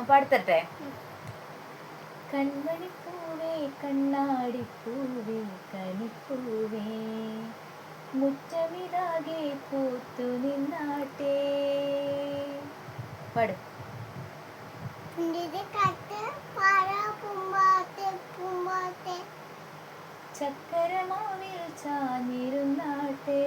പാടത്തട്ടെ. കൺമണിപ്പൂവേ കണ്ണാടിപ്പൂവേ കണിപ്പൂവേ മുറ്റമിതാകെ പൂത്തു നിന്നാട്ടേ. പാട്. ചക്കരമാവിൽ ചാഞ്ഞിരുന്നാട്ടേ.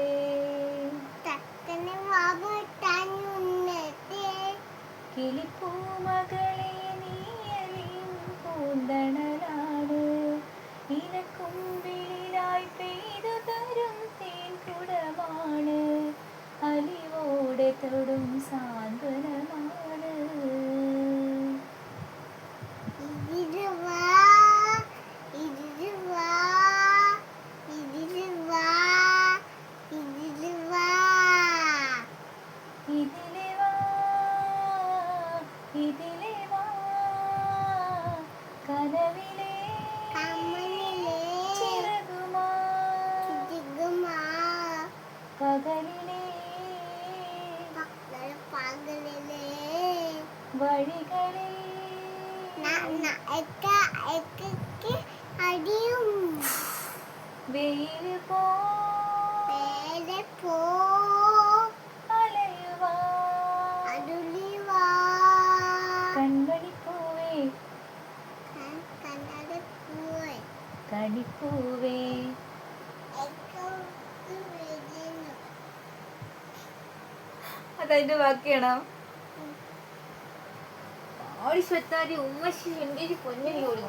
കിളിപ്പൂമകളെ നീയലിയും പൂന്തണലാണ്. ഇനക്കുമ്പിളിലായി പെയ്തു തരും തേൻകുടമാണ്. അലിവോടെ തൊടും സാന്ത്വനമാണ്. ഇതിലെ വാ കനവിലെ ചിറകുമാ പകലിലെ വഴികളിൽ വെയിൽ പോ അലയുവാ. കൺമണിപ്പൂവേ കണിപ്പൂവേ. അതതിന്റെ ബാക്കിയാണോ? ഓടി സ്വത്താരി ഉമ്മശി എൻ്റെ പൊന്നരി ഓടി.